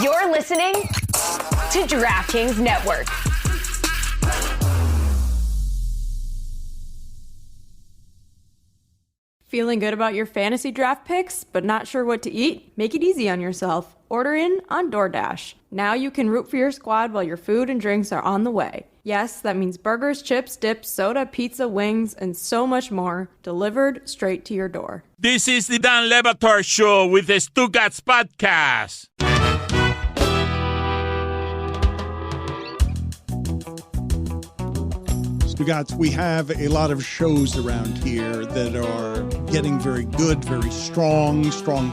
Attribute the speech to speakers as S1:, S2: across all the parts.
S1: You're listening to DraftKings Network.
S2: Feeling good about your fantasy draft picks, but not sure what to eat? Make it easy on yourself. Order in on DoorDash. Now you can root for your squad while your food and drinks are on the way. Yes, that means burgers, chips, dips, soda, pizza, wings, and so much more, delivered straight to your door.
S3: This is the Dan Le Batard Show with the Stugotz podcast.
S4: Stugotz, we have a lot of shows around here that are getting very good, very strong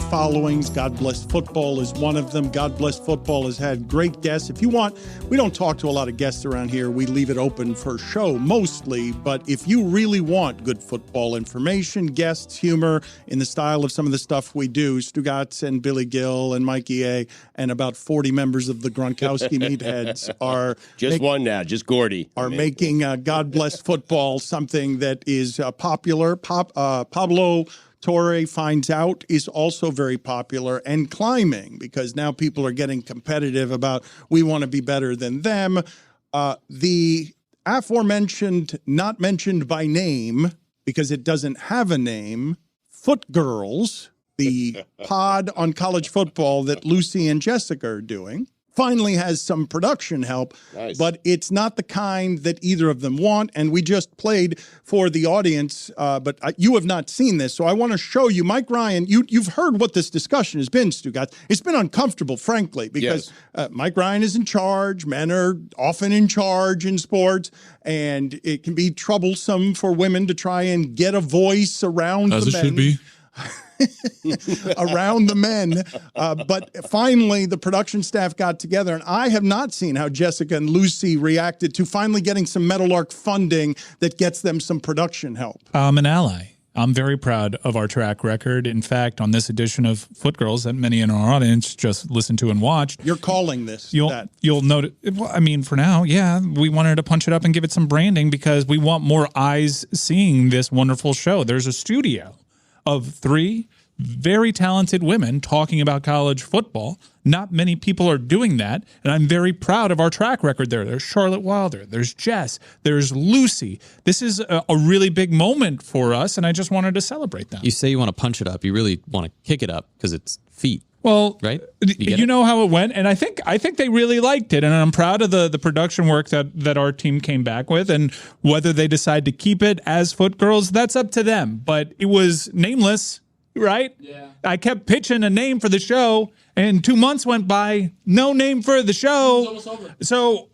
S4: followings. God Bless Football is one of them. God Bless Football has had great guests. If you want, we don't talk to a lot of guests around here. We leave it open for show mostly. But if you really want good football information, guests, humor in the style of some of the stuff we do, Stugotz and Billy Gill and Mikey A. and about 40 members of the Gronkowski Meatheads are
S5: just Gordy.
S4: Are making God Bless Football something that is popular. Pablo Torre Finds Out is also very popular and climbing because now people are getting competitive about we want to be better than them. The aforementioned, not mentioned by name because it doesn't have a name, Foot Girls, the pod on college football that Lucy and Jessica are doing, finally has some production help, but it's not the kind that either of them want. And we just played for the audience, but you have not seen this. So I want to show you, Mike Ryan, you've heard what this discussion has been, Stugotz. It's been uncomfortable, frankly, because Mike Ryan is in charge. Men are often in charge in sports, and it can be troublesome for women to try and get a voice around
S6: as
S4: the
S6: it
S4: men.
S6: should be.
S4: Around the men. But finally, the production staff got together, and I have not seen how Jessica and Lucy reacted to finally getting some Meadowlark funding that gets them some production help.
S6: I'm an ally. I'm very proud of our track record. In fact, on this edition of Foot Girls that many in our audience just listened to and watched.
S4: You're calling this.
S6: You'll note. Well, I mean, for now, yeah, we wanted to punch it up and give it some branding because we want more eyes seeing this wonderful show. There's a studio of 3 very talented women talking about college football. Not many people are doing that, and I'm very proud of our track record there. There's Charlotte Wilder, there's Jess, there's Lucy. This is a really big moment for us, and I just wanted to celebrate them.
S7: You say you want to punch it up. You really want to kick it up because it's feet.
S6: Well,
S7: right?
S6: You know how it went, and I think they really liked it, and I'm proud of the production work that our team came back with, and whether they decide to keep it as Foot Girls, that's up to them. But it was nameless, right? Yeah. I kept pitching a name for the show, and 2 months went by, no name for the show. It was almost over. So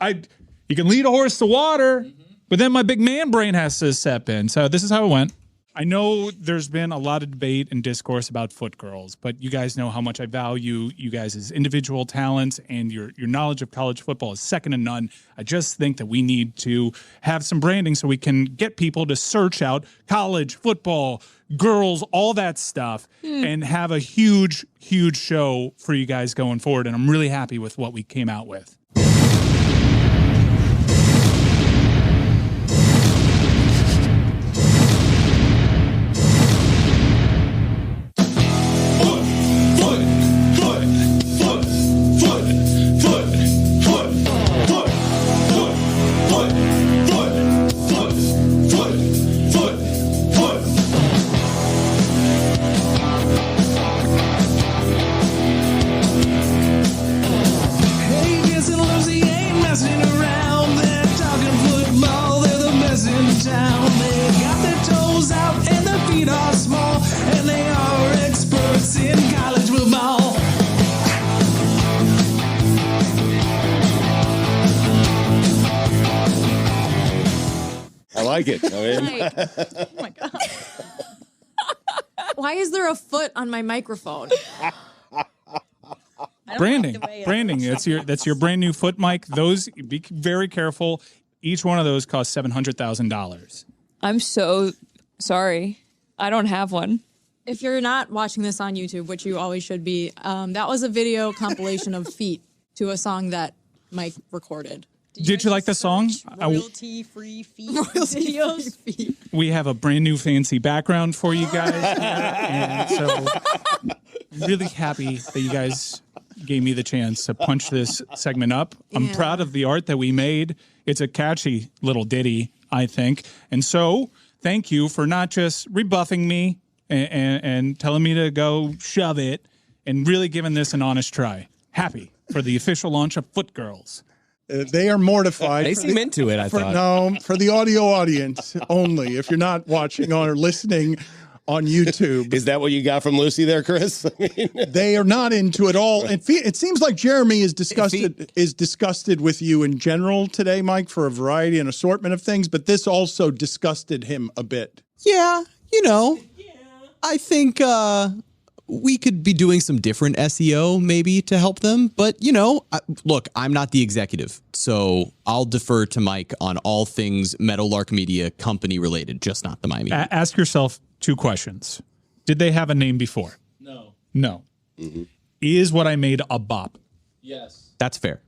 S6: you can lead a horse to water, but then my big man brain has to step in. So this is how it went. I know there's been a lot of debate and discourse about Foot Girls, but you guys know how much I value you guys' individual talents, and your knowledge of college football is second to none. I just think that we need to have some branding so we can get people to search out college football, girls, all that stuff, and have a huge, huge show for you guys going forward. And I'm really happy with what we came out with.
S5: It.
S2: Oh my God. Why is there a foot on my microphone?
S6: Branding. That's your brand new foot mic. Those, be very careful. Each one of those costs $700,000.
S8: I'm so sorry. I don't have one.
S2: If you're not watching this on YouTube, which you always should be, that was a video compilation of feet to a song that Mike recorded.
S6: Did you like the song?
S9: Royalty-free feet.
S2: Royalty-free feet.
S6: We have a brand new fancy background for you guys. And so really happy that you guys gave me the chance to punch this segment up. I'm proud of the art that we made. It's a catchy little ditty, I think. And so thank you for not just rebuffing me and telling me to go shove it and really giving this an honest try. Happy for the official launch of Foot Girls.
S4: They are mortified.
S10: They seem into it, I thought.
S4: No, for the audio audience only. If you're not watching or listening on YouTube.
S5: Is that what you got from Lucy there, Chris? I mean,
S4: they are not into it all. It seems like Jeremy is disgusted with you in general today, Mike, for a variety and assortment of things, but this also disgusted him a bit.
S10: Yeah, I think we could be doing some different SEO maybe to help them. But, look, I'm not the executive, so I'll defer to Mike on all things Meadowlark Media company related, just not the Miami.
S6: Ask yourself 2 questions. Did they have a name before?
S7: No.
S5: Mm-hmm.
S6: Is what I made a bop?
S7: Yes.
S10: That's fair.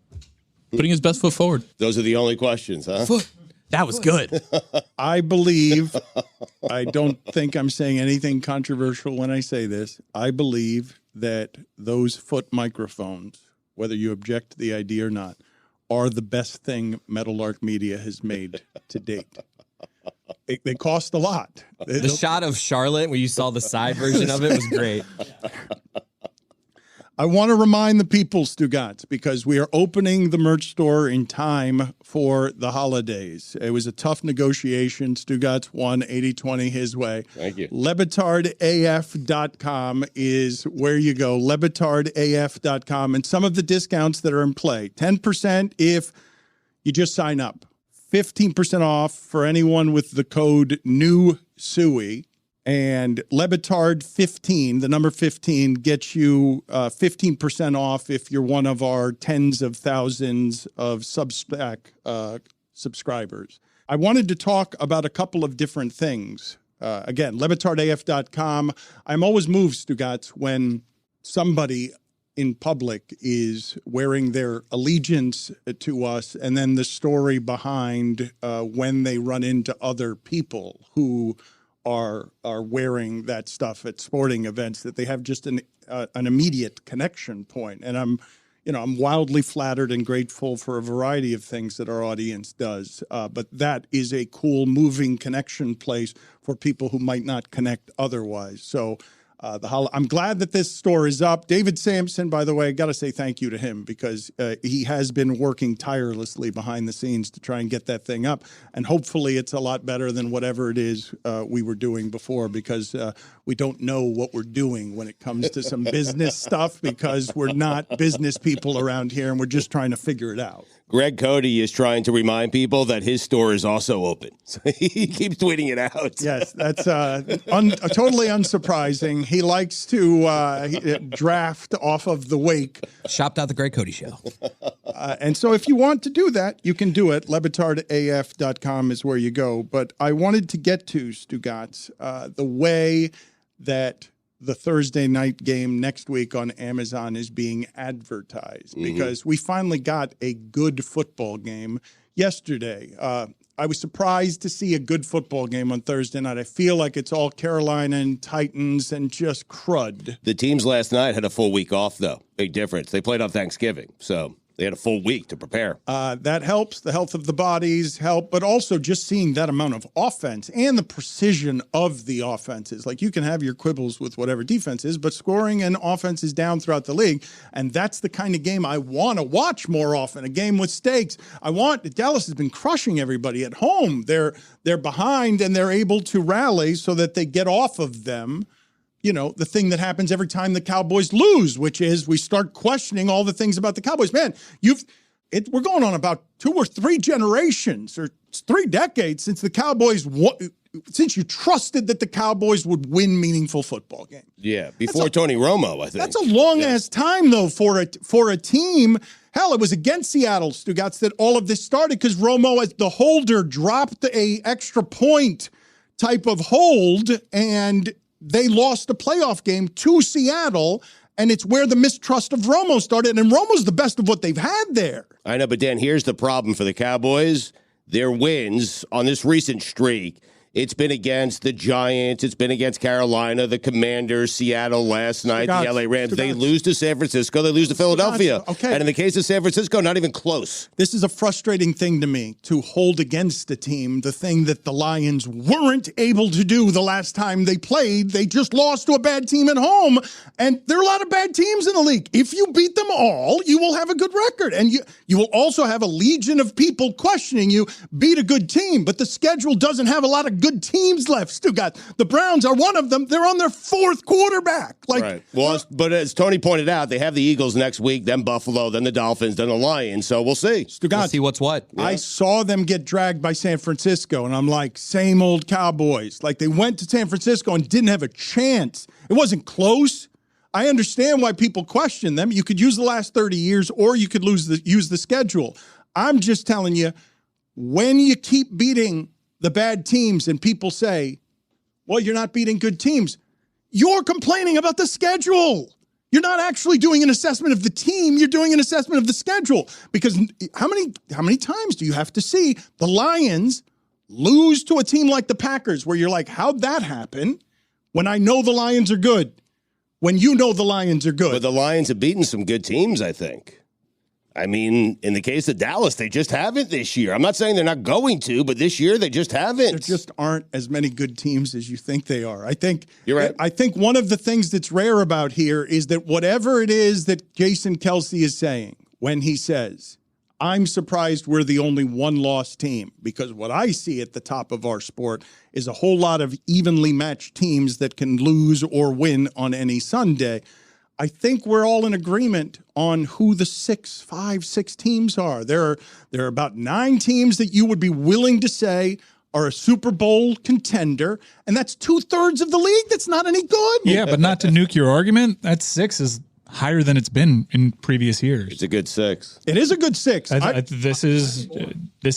S7: Putting his best foot forward.
S5: Those are the only questions, huh?
S10: That was good.
S4: I believe, I don't think I'm saying anything controversial when I say this. I believe that those foot microphones, whether you object to the idea or not, are the best thing Meadowlark Media has made to date. They cost a lot.
S10: The shot of Charlotte where you saw the side version of it was great.
S4: I want to remind the people, Stugotz, because we are opening the merch store in time for the holidays. It was a tough negotiation. Stugotz won 80-20 his way.
S5: Thank you.
S4: LebatardAF.com is where you go. LebatardAF.com. And some of the discounts that are in play. 10% if you just sign up. 15% off for anyone with the code NEWSUI. And Lebatard 15, the number 15, gets you 15% off if you're one of our tens of thousands of Substack subscribers. I wanted to talk about a couple of different things. Again, LebatardAF.com. I'm always moved, Stugotz, when somebody in public is wearing their allegiance to us and then the story behind when they run into other people who are wearing that stuff at sporting events, that they have just an immediate connection point. And I'm wildly flattered and grateful for a variety of things that our audience does. But that is a cool, moving connection place for people who might not connect otherwise. So I'm glad that this store is up. David Sampson, by the way, I got to say thank you to him because he has been working tirelessly behind the scenes to try and get that thing up. And hopefully it's a lot better than whatever it is we were doing before, because we don't know what we're doing when it comes to some business stuff, because we're not business people around here and we're just trying to figure it out.
S5: Greg Cody is trying to remind people that his store is also open. So he keeps tweeting it out.
S4: Yes, that's totally unsurprising. He likes to draft off of the wake.
S10: Shopped out the Greg Cody show.
S4: And so if you want to do that, you can do it. LebatardAF.com is where you go. But I wanted to get to, Stugotz, the way that the Thursday night game next week on Amazon is being advertised, because we finally got a good football game yesterday. I was surprised to see a good football game on Thursday night. I feel like it's all Carolina and Titans and just crud.
S5: The teams last night had a full week off, though. Big difference. They played on Thanksgiving, so they had a full week to prepare.
S4: That helps. The health of the bodies help, but also just seeing that amount of offense and the precision of the offenses. Like, you can have your quibbles with whatever defense is, but scoring and offense is down throughout the league, and that's the kind of game I want to watch more often, a game with stakes. Dallas has been crushing everybody at home. They're behind, and they're able to rally so that they get off of them. The thing that happens every time the Cowboys lose, which is we start questioning all the things about the Cowboys. Man, we're going on about 2 or 3 generations or 3 decades since the Cowboys since you trusted that the Cowboys would win meaningful football games.
S5: Yeah, before Tony Romo, I think.
S4: That's a long-ass time, though, for a team. Hell, it was against Seattle, Stugotz, that all of this started, because Romo, as the holder, dropped a extra point type of hold, and they lost a playoff game to Seattle, and it's where the mistrust of Romo started, and Romo's the best of what they've had there.
S5: I know, but Dan, here's the problem for the Cowboys. Their wins on this recent streak It's been against the Giants. It's been against Carolina, the Commanders, Seattle last night, the LA Rams. They lose to San Francisco. They lose to Philadelphia.
S4: Okay.
S5: And in the case of San Francisco, not even close.
S4: This is a frustrating thing to me, to hold against a team the thing that the Lions weren't able to do the last time they played. They just lost to a bad team at home. And there are a lot of bad teams in the league. If you beat them all, you will have a good record. And you will also have a legion of people questioning you. Beat a good team. But the schedule doesn't have a lot of good teams left, Stugotz. The Browns are one of them. They're on their fourth quarterback.
S5: Right. Well, but as Tony pointed out, they have the Eagles next week, then Buffalo, then the Dolphins, then the Lions. So we'll see.
S4: Stugotz,
S7: We'll see what's what.
S4: I saw them get dragged by San Francisco, and I'm like, same old Cowboys. Like, they went to San Francisco and didn't have a chance. It wasn't close. I understand why people question them. You could use the last 30 years, or you could use the schedule. I'm just telling you, when you keep beating the bad teams and people say, well, you're not beating good teams, you're complaining about the schedule. You're not actually doing an assessment of the team. You're doing an assessment of the schedule. Because how many times do you have to see the Lions lose to a team like the Packers, where you're like, how'd that happen? When I know the Lions are good, when you know the Lions are good.
S5: But the Lions have beaten some good teams, I think. I mean, in the case of Dallas, they just haven't this year. I'm not saying they're not going to, but this year they just haven't.
S4: There just aren't as many good teams as you think they are. I think
S5: you're right.
S4: I think one of the things that's rare about here is that whatever it is that Jason Kelsey is saying when he says, I'm surprised we're the only one-loss team, because what I see at the top of our sport is a whole lot of evenly matched teams that can lose or win on any Sunday. I think we're all in agreement on who the 6 teams are. There are about 9 teams that you would be willing to say are a Super Bowl contender, and that's 2/3 of the league. That's not any good.
S6: Yeah, but not to nuke your argument, that 6 is higher than it's been in previous years.
S5: It's a good 6.
S4: It is a good 6.
S6: This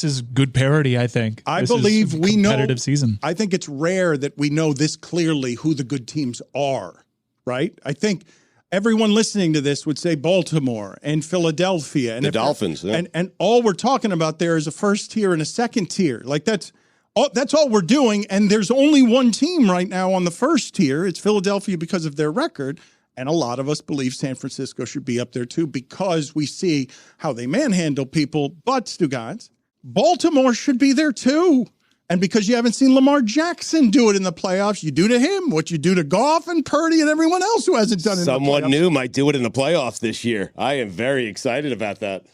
S6: is good parity, I think.
S4: I believe we know.
S6: Competitive season.
S4: I think it's rare that we know this clearly who the good teams are, right? I think everyone listening to this would say Baltimore and Philadelphia and
S5: the Dolphins. Yeah.
S4: And all we're talking about there is a first tier and a second tier. Like that's all we're doing. And there's only one team right now on the first tier. It's Philadelphia because of their record. And a lot of us believe San Francisco should be up there too, because we see how they manhandle people. But Stugotz, Baltimore should be there too. And because you haven't seen Lamar Jackson do it in the playoffs, you do to him what you do to Goff and Purdy and everyone else who hasn't done it in the playoffs.
S5: Someone new might do it in the playoffs this year. I am very excited about that.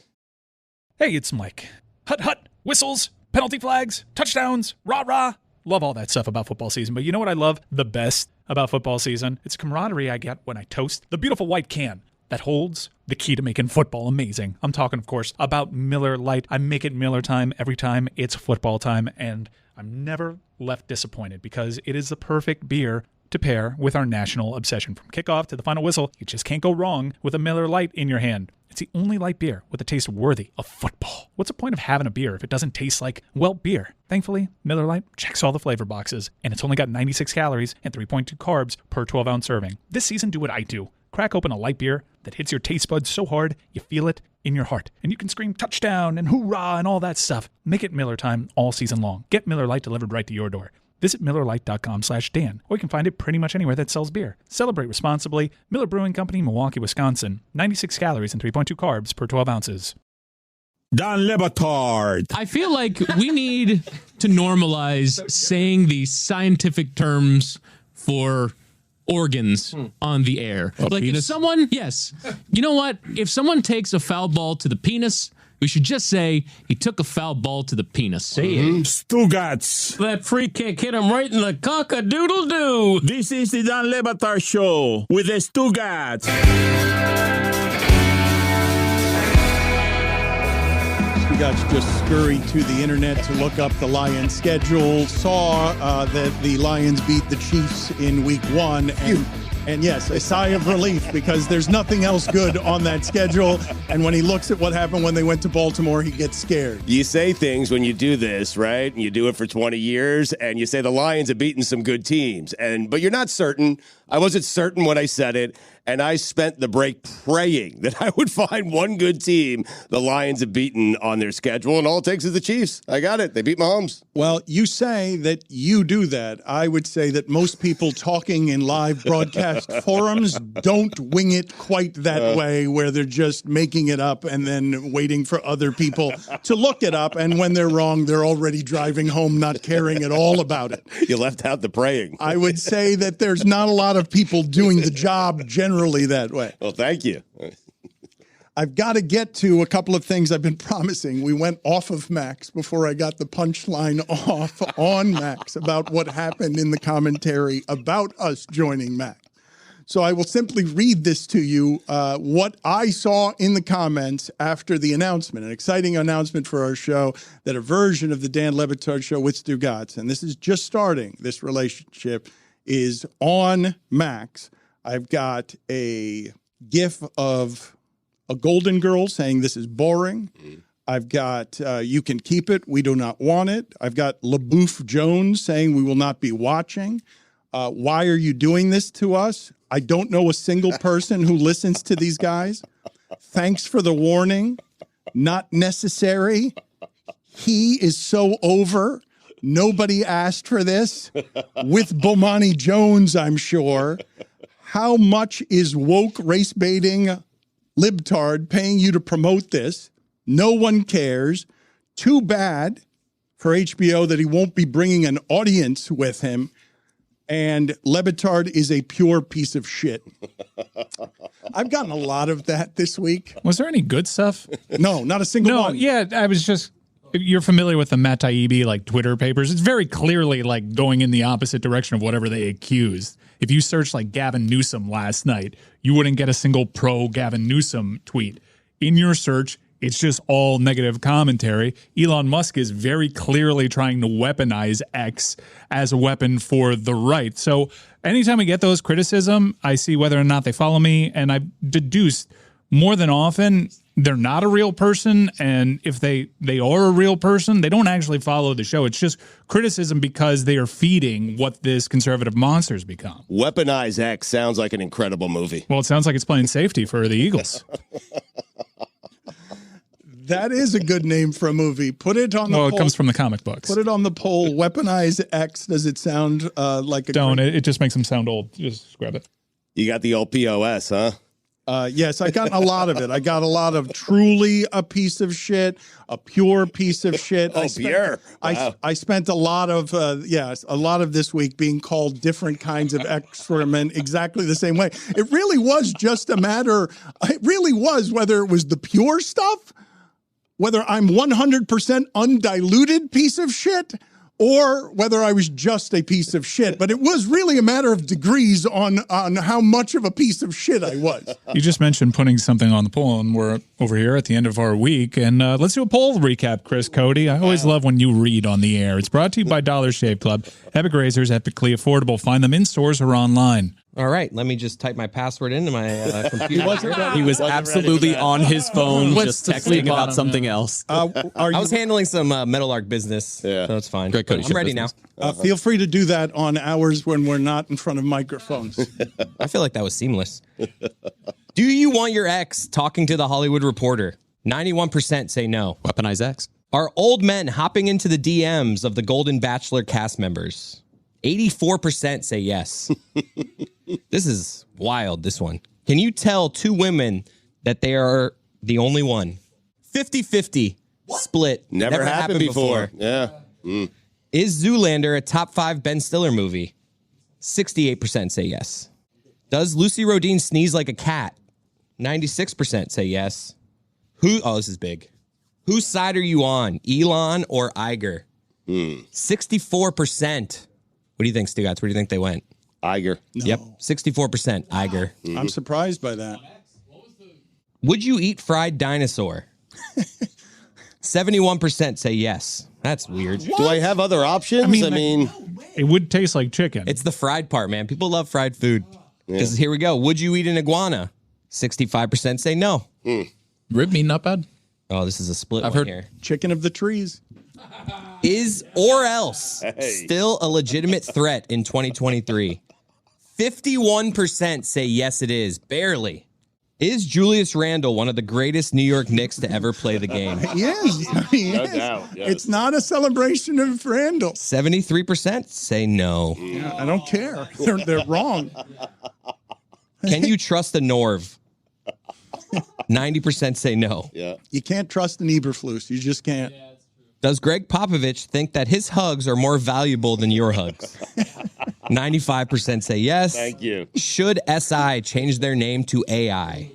S11: Hey, it's Mike. Hut, hut, whistles, penalty flags, touchdowns, rah-rah. Love all that stuff about football season. But you know what I love the best about football season? It's camaraderie I get when I toast the beautiful white can that holds the key to making football amazing. I'm talking, of course, about Miller Lite. I make it Miller time every time it's football time, and I'm never left disappointed because it is the perfect beer to pair with our national obsession. From kickoff to the final whistle, you just can't go wrong with a Miller Lite in your hand. It's the only light beer with a taste worthy of football. What's the point of having a beer if it doesn't taste like, well, beer? Thankfully, Miller Lite checks all the flavor boxes, and it's only got 96 calories and 3.2 carbs per 12-ounce serving. This season, do what I do. Crack open a light beer that hits your taste buds so hard, you feel it in your heart. And you can scream touchdown and hoorah and all that stuff. Make it Miller time all season long. Get Miller Lite delivered right to your door. Visit MillerLite.com/Dan, or you can find it pretty much anywhere that sells beer. Celebrate responsibly. Miller Brewing Company, Milwaukee, Wisconsin. 96 calories and 3.2 carbs per 12 ounces.
S3: Don Batard.
S12: I feel like we need to normalize saying these scientific terms for organs on the air. Like penis? If someone, yes, you know what? If someone takes a foul ball to the penis, we should just say he took a foul ball to the penis. Say it.
S3: Stugotz.
S12: That free kick hit him right in the cock-a-doodle-doo.
S3: This is the Don Batard Show with the Stugotz.
S4: Stugotz just scurried to the internet to look up the Lions schedule, saw that the Lions beat the Chiefs in week 1, and yes, a sigh of relief because there's nothing else good on that schedule. And when he looks at what happened when they went to Baltimore, he gets scared.
S5: You say things when you do this, right? And you do it for 20 years, and you say the Lions have beaten some good teams. But you're not certain. I wasn't certain when I said it. and I spent the break praying that I would find one good team the Lions have beaten on their schedule, and all it takes is the Chiefs. I got it. They beat Mahomes.
S4: Well, you say that you do that. I would say that most people talking in live broadcast forums don't wing it quite that way, where they're just making it up and then waiting for other people to look it up. And when they're wrong, they're already driving home, not caring at all about it.
S5: You left out the praying.
S4: I would say that there's not a lot of people doing the job generally that way.
S5: Well, thank you.
S4: I've got to get to a couple of things I've been promising. We went off of Max before I got the punchline off on Max about what happened in the commentary about us joining Max. So I will simply read this to you, what I saw in the comments after the announcement, an exciting announcement for our show, that a version of the Dan Le Batard Show with Stugotz, and this is just starting, this relationship, is on Max. I've got a GIF of a Golden Girl saying this is boring. I've got you can keep it, we do not want it. I've got LaBouffe Jones saying we will not be watching. Why are you doing this to us? I don't know a single person who listens to these guys. Thanks for the warning. Not necessary. He is so over. Nobody asked for this. With Bomani Jones, I'm sure. How much is woke race baiting libtard paying you to promote this? No one cares. Too bad for HBO that he won't be bringing an audience with him. And Le Batard is a pure piece of shit. I've gotten a lot of that this week.
S11: Was there any good stuff?
S4: No, not a single one.
S11: Yeah, I was just, you're familiar with the Matt Taibbi, like, Twitter papers. It's very clearly, like, going in the opposite direction of whatever they accused. If you searched, like, Gavin Newsom last night, you wouldn't get a single pro Gavin Newsom tweet. In your search, it's just all negative commentary. Elon Musk is very clearly trying to weaponize X as a weapon for the right. So anytime I get those criticism, I see whether or not they follow me, and I deduced more than often they're not a real person, and if they are a real person, they don't actually follow the show. It's just criticism because they are feeding what this conservative monster's become.
S5: Weaponize X sounds like an incredible movie.
S11: Well, it sounds like it's playing safety for the Eagles.
S4: That is a good name for a movie. Put it on the
S11: poll.
S4: poll.
S11: It comes from the comic books.
S4: Put it on the poll. Weaponize X. Does it sound like a...
S11: Don't. It just makes them sound old. Just grab it.
S5: You got the old POS, huh?
S4: Yes, I got a lot of it. I got a lot of truly a piece of shit, a pure piece of shit.
S5: Pure. Wow.
S4: I spent a lot of, a lot of this week being called different kinds of excrement exactly the same way. It really was just a matter, it really was whether it was the pure stuff, whether I'm 100% undiluted piece of shit, or whether I was just a piece of shit. But it was really a matter of degrees on how much of a piece of shit I was.
S11: You just mentioned putting something on the poll, and we're over here at the end of our week. And let's do a poll recap, Chris Cody. I always love when you read on the air. It's brought to you by Dollar Shave Club. Epic razors, epically affordable. Find them in stores or online.
S13: All right, let me just type my password into my computer.
S10: He was absolutely on his phone, just texting about something else.
S13: I was handling some Meadowlark business, so it's fine.
S10: Great, Cody,
S13: I'm ready now.
S4: Feel free to do that on hours when we're not in front of microphones.
S13: I feel like that was seamless. Do you want your ex talking to the Hollywood Reporter? 91% say no.
S10: Weaponize X.
S13: Are old men hopping into the DMs of the Golden Bachelor cast members? 84% say yes. This is wild, this one. Can you tell two women that they are the only one? 50-50 split.
S5: Never happened before. Yeah. Mm.
S13: Is Zoolander a top 5 Ben Stiller movie? 68% say yes. Does Lucy Rodin sneeze like a cat? 96% say yes. This is big. Whose side are you on, Elon or Iger? 64%. What do you think, Stugotz? Where do you think they went?
S5: Iger.
S13: No. Yep, 64% Iger.
S4: I'm surprised by that.
S13: Would you eat fried dinosaur? 71% say yes. That's weird.
S5: What? Do I have other options? I mean,
S11: it would taste like chicken.
S13: It's the fried part, man. People love fried food. Because here we go. Would you eat an iguana? 65% say no.
S12: Rib meat, not bad.
S13: Oh, this is a split
S4: I've
S13: one
S4: heard
S13: here.
S4: Chicken of the trees.
S13: Is or else still a legitimate threat in 2023? 51% say yes, it is. Barely. Is Julius Randle one of the greatest New York Knicks to ever play the game?
S4: He is. He
S5: No
S4: is.
S5: doubt, yes.
S4: It's not a celebration of Randall.
S13: 73% say no.
S4: I don't care. They're wrong.
S13: Can you trust a Norv? 90% say no.
S5: Yeah.
S4: You can't trust an Eberflus. You just can't.
S13: Does Greg Popovich think that his hugs are more valuable than your hugs? 95% say yes.
S5: Thank you.
S13: Should SI change their name to AI?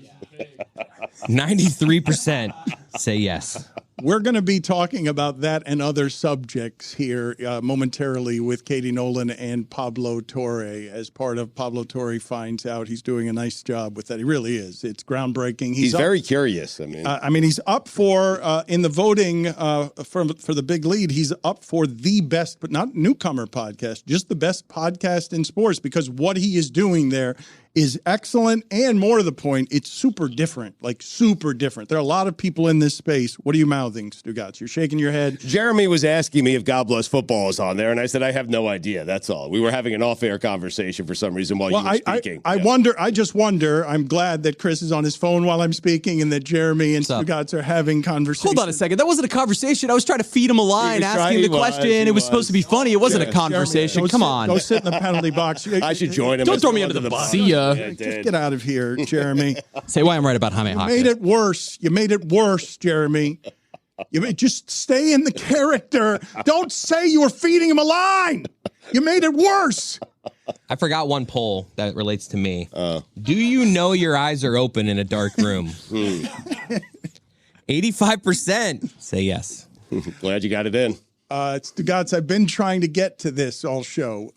S13: 93% say yes.
S4: We're going to be talking about that and other subjects here momentarily with Katie Nolan and Pablo Torre as part of Pablo Torre Finds Out. He's doing a nice job with that. He really is. It's groundbreaking.
S5: He's very curious. I mean,
S4: he's up for, in the voting for the big lead, he's up for the best, but not newcomer podcast, just the best podcast in sports, because what he is doing there is excellent, and more to the point, it's super different, like super different. There are a lot of people in this space. What are you mouthing, Stugotz? You're shaking your head.
S5: Jeremy was asking me if God Bless Football is on there, and I said I have no idea. That's all. We were having an off-air conversation for some reason while you were speaking.
S4: I just wonder, I'm glad that Chris is on his phone while I'm speaking and that Jeremy and Stugotz are having conversations.
S10: Hold on a second. That wasn't a conversation. I was trying to feed him a line, asking him the question. It was supposed to be funny. It wasn't a conversation.
S4: Jeremy,
S10: Come on.
S4: Go sit in the penalty box.
S5: I should join him.
S10: Don't throw me under the bus. See ya.
S4: Just get out of here, Jeremy.
S10: Say why I'm right about Jaime
S4: You
S10: Jaquez.
S4: made it worse. You made it worse, Jeremy. Just stay in the character. Don't say you were feeding him a line. You made it worse.
S13: I forgot one poll that relates to me. Do you know your eyes are open in a dark room? 85% say yes.
S5: Glad you got it in.
S4: Stugotz, I've been trying to get to this all show.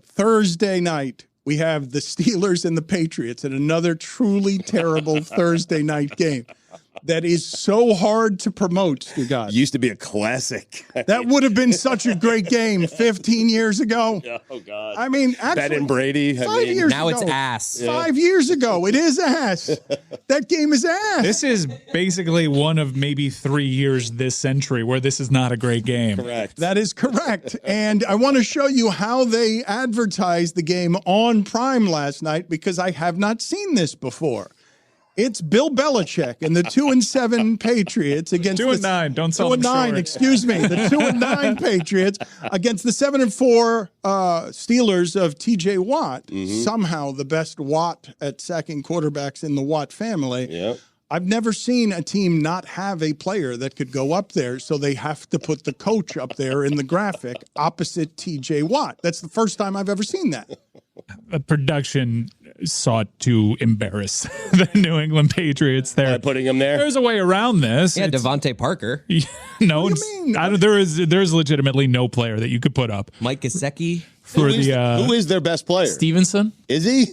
S4: Thursday night, we have the Steelers and the Patriots in another truly terrible Thursday night game that is so hard to promote, Stugotz.
S5: Used to be a classic.
S4: That would have been such a great game 15 years ago.
S5: Oh, God.
S4: I mean, actually,
S5: Ben and Brady.
S4: 5 years
S13: now
S4: ago.
S13: it's ass.
S4: 5 years ago, it is ass. That game is ass.
S6: This is basically one of maybe 3 years this century where this is not a great game.
S5: Correct.
S4: That is correct. And I want to show you how they advertised the game on Prime last night, because I have not seen this before. It's Bill Belichick and the 2-7 Patriots against
S6: 2-9. Don't sell them
S4: 2-9.
S6: short.
S4: Excuse me, the 2-9 Patriots against the 7-4 Steelers of T.J. Watt. Somehow the best Watt at sacking quarterbacks in the Watt family.
S5: Yep.
S4: I've never seen a team not have a player that could go up there, so they have to put the coach up there in the graphic opposite T.J. Watt. That's the first time I've ever seen that.
S6: The production sought to embarrass the New England Patriots there.
S5: By putting him there?
S6: There's a way around this.
S13: Yeah, Devontae Parker.
S6: No, there's legitimately no player that you could put up.
S13: Mike Gesicki.
S6: For
S5: Who is their best player?
S12: Stevenson?
S5: Is he?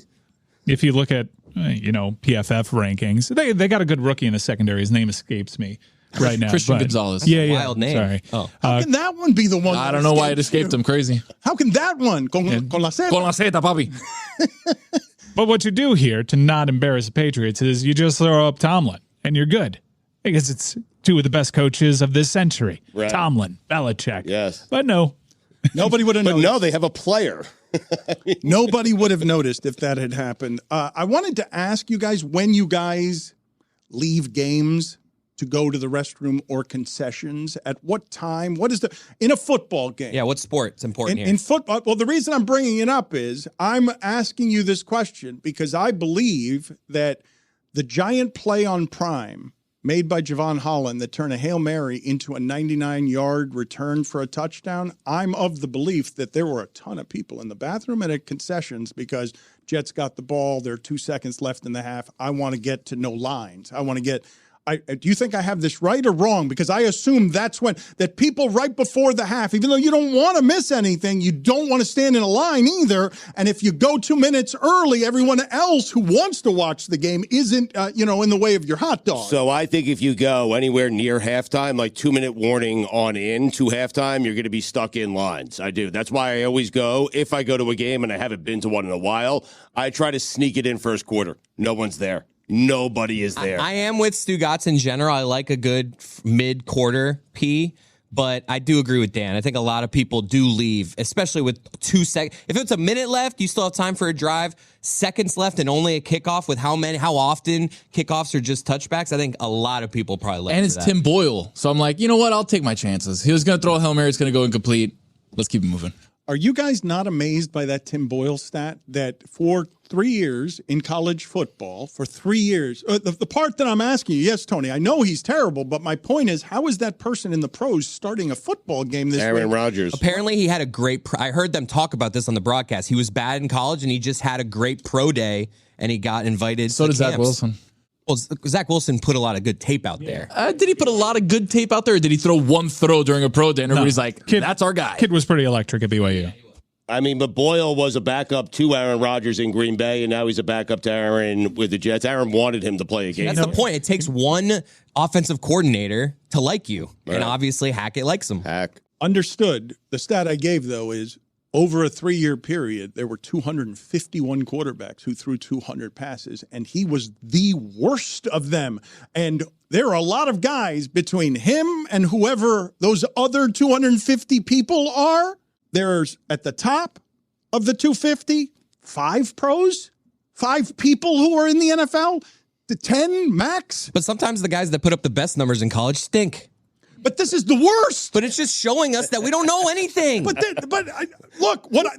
S6: If you look at PFF rankings, they got a good rookie in the secondary. His name escapes me right now.
S12: Christian
S6: but-
S12: Gonzalez.
S6: Yeah,
S13: Wild name.
S6: Sorry.
S13: Oh.
S4: How can that one be the one?
S12: I
S4: that
S12: don't know why it
S4: escapes
S12: escaped
S4: you?
S12: him. Crazy.
S4: How can that one? Con la Z?
S12: Con la zeta, papi.
S6: But what you do here to not embarrass the Patriots is you just throw up Tomlin, and you're good. Because it's two of the best coaches of this century.
S5: Right.
S6: Tomlin, Belichick.
S5: Yes.
S6: But no.
S4: Nobody would have
S5: But
S4: noticed.
S5: no, they have a player.
S4: Nobody would have noticed if that had happened. I wanted to ask you guys, when you guys leave games to go to the restroom or concessions, at what time? What is in a football game?
S13: Yeah, what sport? It's important here.
S4: In football, well, the reason I'm bringing it up is I'm asking you this question because I believe that the giant play on Prime made by Javon Holland that turned a Hail Mary into a 99-yard return for a touchdown, I'm of the belief that there were a ton of people in the bathroom and at concessions because Jets got the ball. There are 2 seconds left in the half. I want to get to no lines. I want to get... do you think I have this right or wrong? Because I assume that's that people right before the half, even though you don't want to miss anything, you don't want to stand in a line either. And if you go 2 minutes early, everyone else who wants to watch the game isn't, in the way of your hot dog.
S5: So I think if you go anywhere near halftime, like 2-minute warning on in to halftime, you're going to be stuck in lines. I do. That's why I always go. If I go to a game and I haven't been to one in a while, I try to sneak it in first quarter. No one's there. Nobody is there.
S13: I am with Stugotz in general. I like a good mid-quarter pee, But I do agree with Dan. I think a lot of people do leave, especially with 2 seconds. If it's a minute left, you still have time for a drive. Seconds left and only a kickoff with how often kickoffs are just touchbacks. I think a lot of people probably left.
S14: And it's Tim Boyle. So I'm like, you know what? I'll take my chances. He was going to throw a Hail Mary. It's going to go incomplete. Let's keep it moving.
S4: Are you guys not amazed by that Tim Boyle stat that for 3 years in college football, for 3 years, the part that I'm asking you, yes, Tony, I know he's terrible, but my point is, how is that person in the pros starting a football game this
S5: Aaron
S4: way?
S5: Rodgers.
S13: Apparently he had a great, I heard them talk about this on the broadcast. He was bad in college and he just had a great pro day and he got invited
S14: So
S13: to
S14: did Zach
S13: camps.
S14: Wilson.
S13: Well, Zach Wilson put a lot of good tape out there.
S14: Did he put a lot of good tape out there, or did he throw one throw during a pro day and everybody's like, that's our guy?
S11: Kid was pretty electric at BYU.
S5: I mean, but Boyle was a backup to Aaron Rodgers in Green Bay, and now he's a backup to Aaron with the Jets. Aaron wanted him to play a game.
S13: That's the point. It takes one offensive coordinator to like you. Right. And obviously Hackett likes him.
S4: Understood. The stat I gave, though, is over a 3-year period, there were 251 quarterbacks who threw 200 passes, and he was the worst of them. And there are a lot of guys between him and whoever those other 250 people are. There's at the top of the 250, 5 pros, 5 people who are in the NFL, the 10 max.
S13: But sometimes the guys that put up the best numbers in college stink.
S4: But this is the worst.
S13: But it's just showing us that we don't know anything.
S4: Look,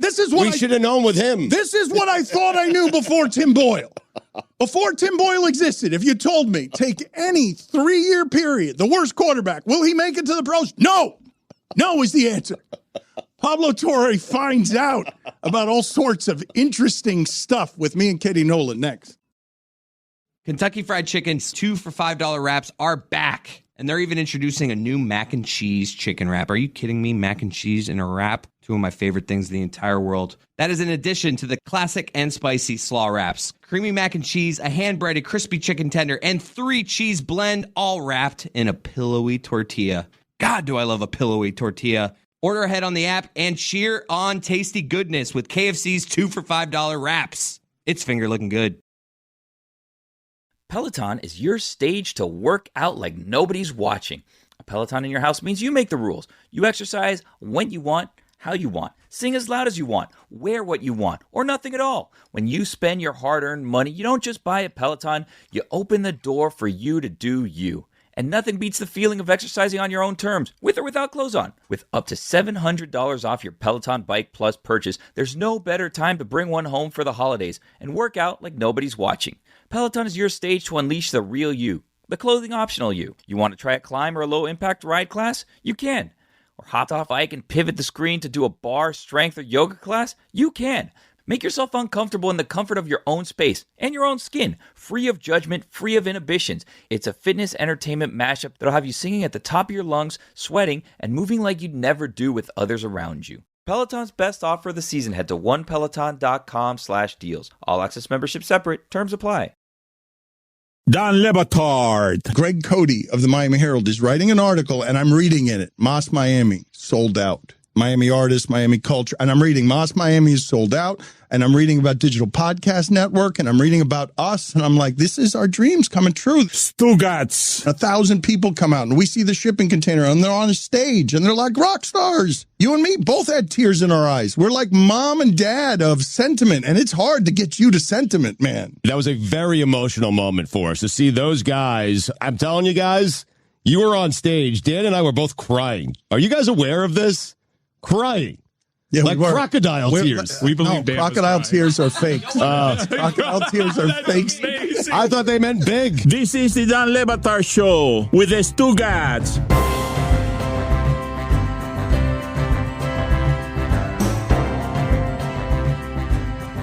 S4: this is what
S5: we should have known with him.
S4: This is what I thought I knew before Tim Boyle. Before Tim Boyle existed, if you told me, take any 3-year period, the worst quarterback, will he make it to the pros? No. No is the answer. Pablo Torre finds out about all sorts of interesting stuff with me and Katie Nolan next.
S13: Kentucky Fried Chicken's 2 for $5 wraps are back. And they're even introducing a new mac and cheese chicken wrap. Are you kidding me? Mac and cheese in a wrap? 2 of my favorite things in the entire world. That is in addition to the classic and spicy slaw wraps. Creamy mac and cheese, a hand-breaded crispy chicken tender, and 3 cheese blend, all wrapped in a pillowy tortilla. God, do I love a pillowy tortilla. Order ahead on the app and cheer on tasty goodness with KFC's 2 for $5 wraps. It's finger looking good.
S15: Peloton is your stage to work out like nobody's watching. A Peloton in your house means you make the rules. You exercise when you want, how you want, sing as loud as you want, wear what you want, or nothing at all. When you spend your hard-earned money, you don't just buy a Peloton, you open the door for you to do you. And nothing beats the feeling of exercising on your own terms, with or without clothes on. With up to $700 off your Peloton Bike Plus purchase, there's no better time to bring one home for the holidays and work out like nobody's watching. Peloton is your stage to unleash the real you, the clothing optional you. You want to try a climb or a low-impact ride class? You can. Or hop off Ike and pivot the screen to do a bar, strength, or yoga class? You can. Make yourself uncomfortable in the comfort of your own space and your own skin, free of judgment, free of inhibitions. It's a fitness entertainment mashup that'll have you singing at the top of your lungs, sweating, and moving like you'd never do with others around you. Peloton's best offer of the season. Head to onepeloton.com/deals. All access membership separate. Terms apply.
S4: Don Le Batard. Greg Cody of the Miami Herald is writing an article, and I'm reading in it. Moss Miami, sold out. Miami artists, Miami culture. And I'm reading Moss Miami is sold out. And I'm reading about Digital Podcast Network. And I'm reading about us. And I'm like, this is our dreams coming true.
S3: Stugotz.
S4: 1,000 people come out and we see the shipping container and they're on a stage and they're like rock stars. You and me both had tears in our eyes. We're like mom and dad of sentiment. And it's hard to get you to sentiment, man.
S5: That was a very emotional moment for us to see those guys. I'm telling you guys, you were on stage. Dan and I were both crying. Are you guys aware of this? Crying.
S4: Yeah,
S5: like crocodile tears.
S4: We believe crocodile tears are fake. Crocodile tears are fake.
S5: I thought they meant big.
S3: This is the Dan Le Batard Show with the Stugotz.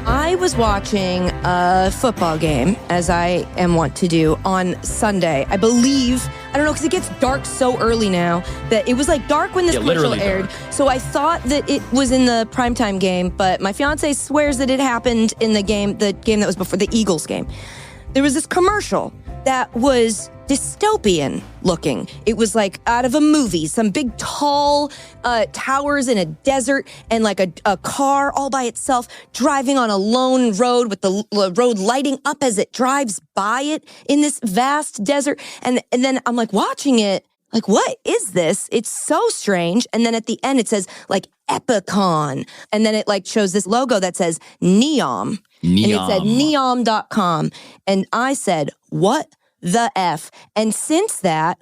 S16: I was watching a football game, as I am wont to do, on Sunday. I believe, I don't know, because it gets dark so early now, that it was like dark when this commercial aired. So I thought that it was in the primetime game, but my fiance swears that it happened in the game that was before the Eagles game. There was this commercial that was dystopian looking. It was like out of a movie, some big tall towers in a desert and like a car all by itself driving on a lone road with the road lighting up as it drives by it in this vast desert. And then I'm like watching it Like, what is this? It's so strange. And then at the end, it says like Epicon. And then it like shows this logo that says Neom. And it said neom.com. And I said, what the F? And since that,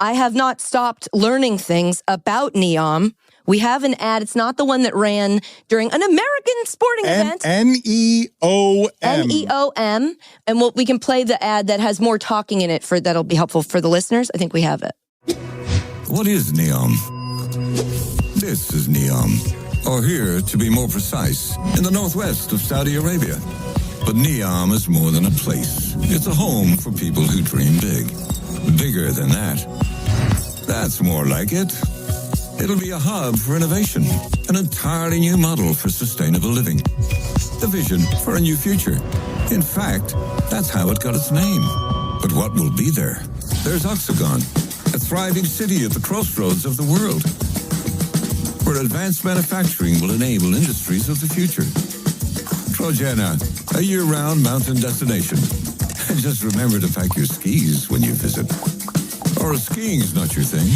S16: I have not stopped learning things about Neom. We have an ad. It's not the one that ran during an American sporting event.
S4: Neom.
S16: Neom. And we can play the ad that has more talking in it that'll be helpful for the listeners. I think we have it.
S17: What is Neom? This is Neom, or here, to be more precise, in the northwest of Saudi Arabia. But Neom is more than a place. It's a home for people who dream big. Bigger than that. That's more like it. It'll be a hub for innovation, an entirely new model for sustainable living, a vision for a new future. In fact, that's how it got its name. But what will be there? There's Oxagon, a thriving city at the crossroads of the world, where advanced manufacturing will enable industries of the future. Trojana, a year-round mountain destination. And just remember to pack your skis when you visit. Or if skiing's not your thing,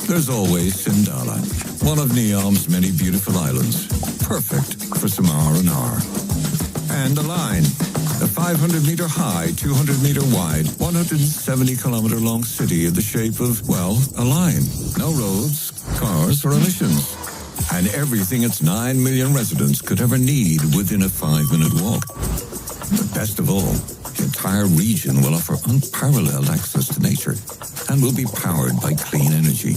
S17: there's always Sindala, one of Neom's many beautiful islands, perfect for some R&R. And a line, a 500-meter high, 200-meter wide, 170-kilometer long city in the shape of, well, a line. No roads, cars, or emissions. And everything its 9 million residents could ever need within a 5-minute walk. But best of all, the entire region will offer unparalleled access to nature and will be powered by clean energy.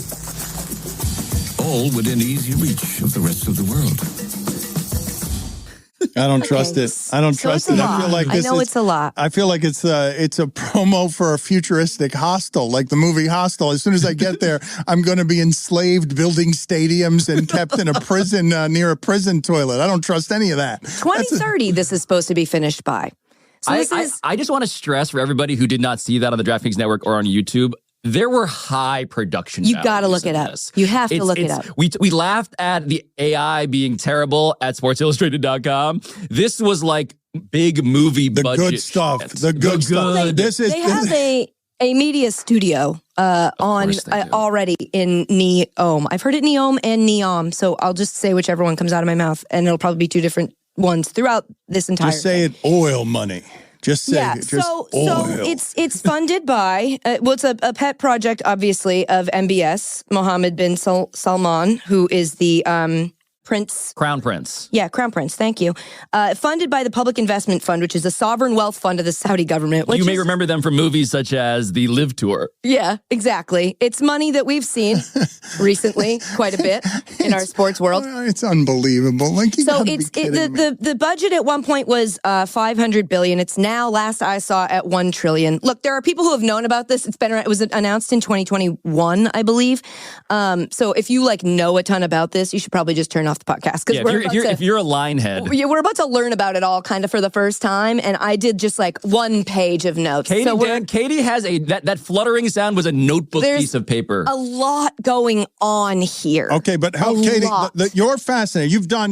S17: All within easy reach of the rest of the world.
S4: I don't trust it. I don't trust it. I feel like
S16: it's a lot.
S4: I feel like it's a promo for a futuristic hostel, like the movie Hostel. As soon as I get there, I'm going to be enslaved building stadiums and kept in a prison near a prison toilet. I don't trust any of that.
S16: 2030, this is supposed to be finished by. So
S14: I just want to stress for everybody who did not see that on the DraftKings Network or on YouTube, there were high production
S16: You got to look it up. You have to look it up.
S14: We laughed at the AI being terrible at SportsIllustrated.com. This was like big movie budget.
S4: Good stuff.
S14: Shit.
S4: The good stuff.
S16: They have a media studio already in Neom. I've heard it Neom and Neom, so I'll just say whichever one comes out of my mouth, and it'll probably be two different ones throughout this entire
S4: Just say it oil money. Just say it. Just
S16: so
S4: oil.
S16: it's funded by it's a pet project, obviously, of MBS, Mohammed bin Salman, who is the
S14: Crown Prince.
S16: Yeah, Crown Prince. Thank you. Funded by the Public Investment Fund, which is a sovereign wealth fund of the Saudi government.
S14: You may remember them from movies such as the Live Tour.
S16: Yeah, exactly. It's money that we've seen recently quite a bit in our sports world.
S4: It's unbelievable. Like,
S16: the budget at one point was $500 billion. It's now, last I saw, at $1 trillion. Look, there are people who have known about this. It was announced in 2021, I believe. So if you know a ton about this, you should probably just turn off the podcast.
S14: If you're a line head.
S16: We're about to learn about it all kind of for the first time, and I did just one page of notes.
S14: Katie has that fluttering sound was a notebook piece of paper.
S16: A lot going on here.
S4: Okay, but Katie, you're fascinated.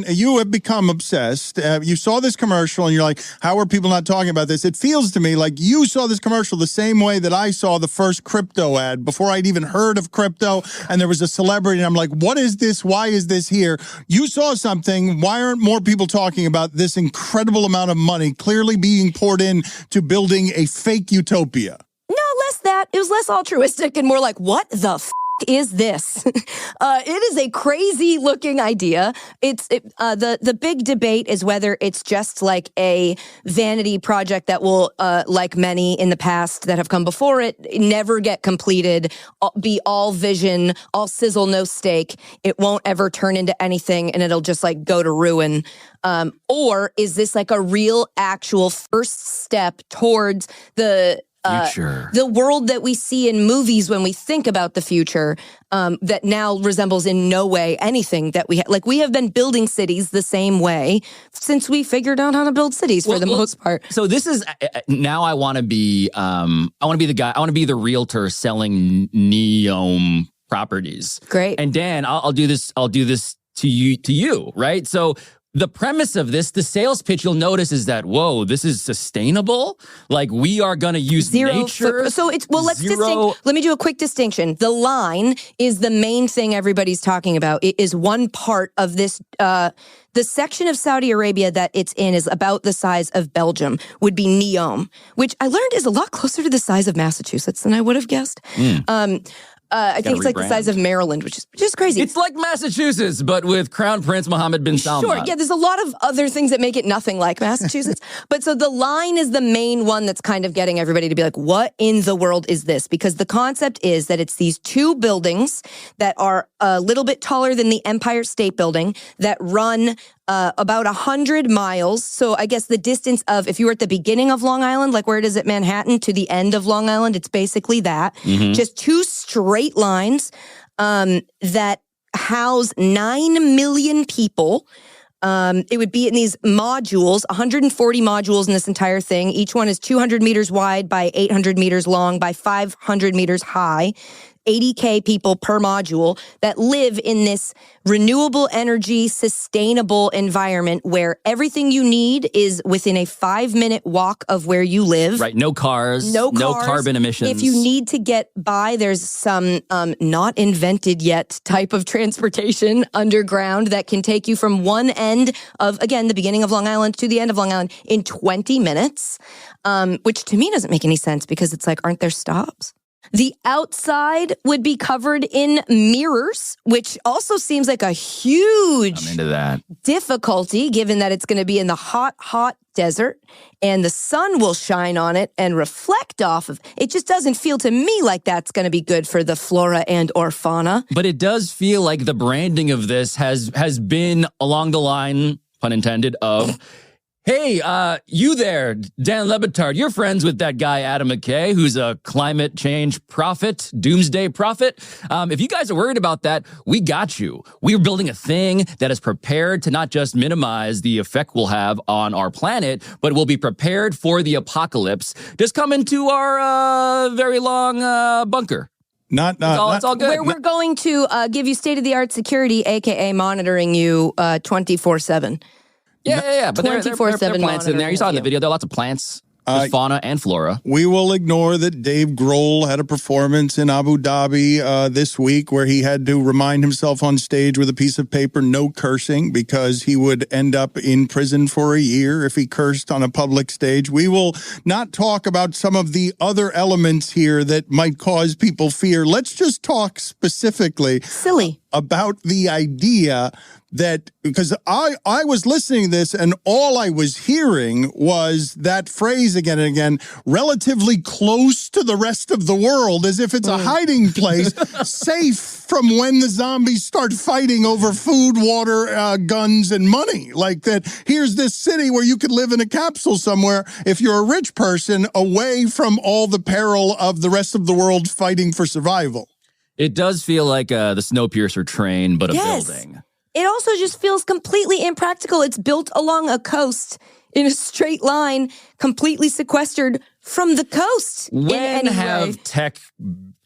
S4: You have become obsessed. You saw this commercial and you're like, how are people not talking about this? It feels to me like you saw this commercial the same way that I saw the first crypto ad before I'd even heard of crypto, and there was a celebrity and I'm like, what is this? Why is this here? You saw something. Why aren't more people talking about this incredible amount of money clearly being poured in to building a fake utopia?
S16: No, less that. It was less altruistic and more like, what the is this? It is a crazy looking idea. The big debate is whether it's just like a vanity project that will, like many in the past that have come before it, never get completed, be all vision, all sizzle, no steak. It won't ever turn into anything and it'll just go to ruin. Or is this a real actual first step towards the world that we see in movies when we think about the future, that now resembles in no way anything that we we have been building cities the same way since we figured out how to build cities for the most part.
S14: So this is now I want to be the guy. I want to be the realtor selling Neom properties.
S16: Great.
S14: And Dan, I'll do this to you, right? So the premise of this, the sales pitch, you'll notice is that, whoa, this is sustainable. Like, we are going to use nature.
S16: So it's, well, let me do a quick distinction. The line is the main thing everybody's talking about. It is one part of this, the section of Saudi Arabia that it's in is about the size of Belgium, would be Neom, which I learned is a lot closer to the size of Massachusetts than I would have guessed. I think it's like the size of Maryland, which is crazy.
S14: It's like Massachusetts, but with Crown Prince Mohammed bin Salman.
S16: Sure, yeah, there's a lot of other things that make it nothing like Massachusetts. But so the line is the main one that's kind of getting everybody to be like, what in the world is this? Because the concept is that it's these two buildings that are a little bit taller than the Empire State Building that run about 100 miles. So I guess the distance of, if you were at the beginning of Long Island, like where it is at Manhattan, to the end of Long Island, it's basically that. Just two straight lines that house 9 million people. It would be in these modules, 140 modules in this entire thing. Each one is 200 meters wide by 800 meters long by 500 meters high. 80K people per module that live in this renewable energy, sustainable environment where everything you need is within a 5-minute walk of where you live.
S14: Right. No cars. No carbon emissions.
S16: If you need to get by, there's some not invented yet type of transportation underground that can take you from one end of, again, the beginning of Long Island to the end of Long Island in 20 minutes, which to me doesn't make any sense because it's like, aren't there stops? The outside would be covered in mirrors, which also seems like a huge difficulty given that it's going to be in the hot, hot desert and the sun will shine on it and reflect off of it. Just doesn't feel to me like that's going to be good for the flora and or fauna.
S14: But it does feel like the branding of this has been along the line, pun intended, of... Hey, you there, Dan Le Batard, you're friends with that guy, Adam McKay, who's a climate change prophet, doomsday prophet. If you guys are worried about that, we got you. We're building a thing that is prepared to not just minimize the effect we'll have on our planet, but will be prepared for the apocalypse. Just come into our very long bunker.
S4: It's
S14: all good.
S16: Where we're going to give you state-of-the-art security, a.k.a. monitoring you 24/7.
S14: Yeah. But there are plants in there. You saw in the video, there are lots of plants. There's fauna and flora.
S4: We will ignore that Dave Grohl had a performance in Abu Dhabi this week where he had to remind himself on stage with a piece of paper, no cursing, because he would end up in prison for a year if he cursed on a public stage. We will not talk about some of the other elements here that might cause people fear. Let's just talk specifically about the idea that, because I was listening to this and all I was hearing was that phrase again and again, relatively close to the rest of the world, as if it's a hiding place, safe from when the zombies start fighting over food, water, guns, and money. Like that, here's this city where you could live in a capsule somewhere if you're a rich person, away from all the peril of the rest of the world fighting for survival.
S14: It does feel like the Snowpiercer train, but a building.
S16: It also just feels completely impractical. It's built along a coast in a straight line, completely sequestered from the coast.
S14: When have tech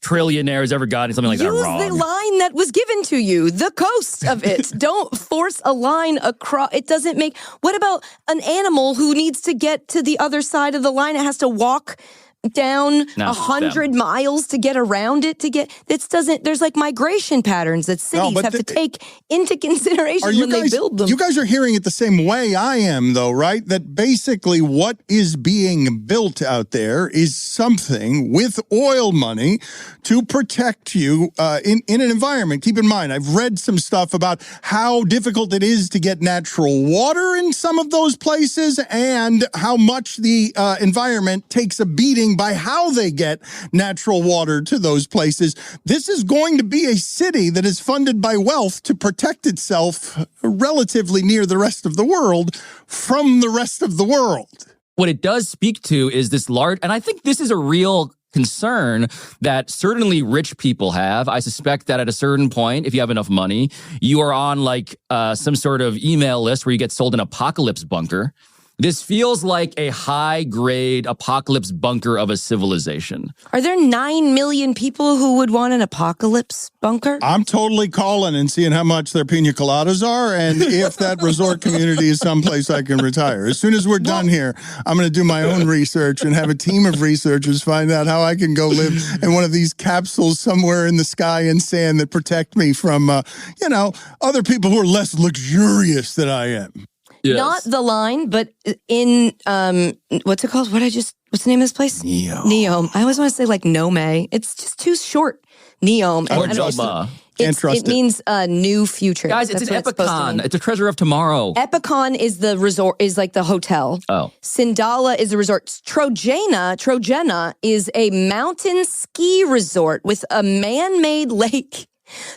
S14: trillionaires ever gotten something like that wrong?
S16: Use the line that was given to you, the coast of it. Don't force a line across. It doesn't make... What about an animal who needs to get to the other side of the line? It has to walk down 100 miles to get around it there's like migration patterns that cities have to take into consideration when they build them.
S4: You guys are hearing it the same way I am, though, right? That basically what is being built out there is something with oil money to protect you in an environment. Keep in mind, I've read some stuff about how difficult it is to get natural water in some of those places and how much the environment takes a beating by how they get natural water to those places. This is going to be a city that is funded by wealth to protect itself relatively near the rest of the world from the rest of the world.
S14: What it does speak to is this large, and I think this is a real concern that certainly rich people have. I suspect that at a certain point, if you have enough money, you are on like some sort of email list where you get sold an apocalypse bunker. This feels like a high-grade apocalypse bunker of a civilization.
S16: Are there 9 million people who would want an apocalypse bunker?
S4: I'm totally calling and seeing how much their pina coladas are and if that resort community is someplace I can retire. As soon as we're done here, I'm going to do my own research and have a team of researchers find out how I can go live in one of these capsules somewhere in the sky and sand that protect me from, other people who are less luxurious than I am.
S16: Yes. Not the line, but in what's it called? What's the name of this place? Neom. I always want to say like Nome. It's just too short. Neom.
S14: Or Joma.
S16: It means new future.
S14: Guys, it's an Epicon. It's a treasure of tomorrow.
S16: Epicon is the resort, is like the hotel.
S14: Oh.
S16: Sindala is a resort. Trojena is a mountain ski resort with a man-made lake.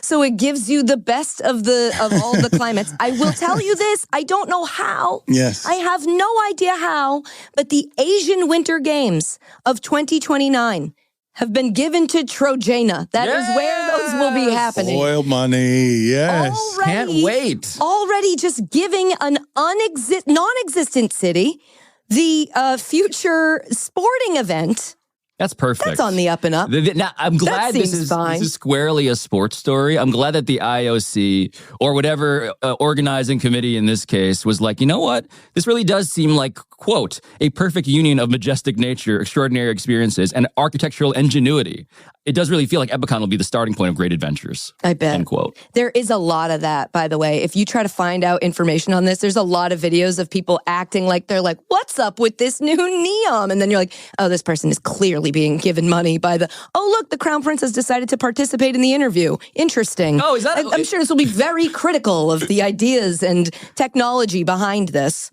S16: So it gives you the best of all the climates. I will tell you this, I don't know how.
S4: Yes.
S16: I have no idea how, but the Asian Winter Games of 2029 have been given to Trojena. That is where those will be happening.
S4: Oil money, yes.
S14: Can't wait.
S16: Already just giving an non-existent city the future sporting event.
S14: That's perfect.
S16: That's on the up and up.
S14: Now, I'm glad this is squarely a sports story. I'm glad that the IOC or whatever organizing committee in this case was like, you know what? This really does seem like, quote, a perfect union of majestic nature, extraordinary experiences, and architectural ingenuity. It does really feel like Epicon will be the starting point of great adventures.
S16: I bet.
S14: End quote.
S16: There is a lot of that, by the way. If you try to find out information on this, there's a lot of videos of people acting like they're like, what's up with this new Neom? And then you're like, oh, this person is clearly being given money by the, look, the Crown Prince has decided to participate in the interview. Interesting.
S14: Oh, is that?
S16: I'm sure this will be very critical of the ideas and technology behind this.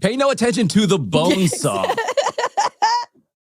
S14: Pay no attention to the bone saw.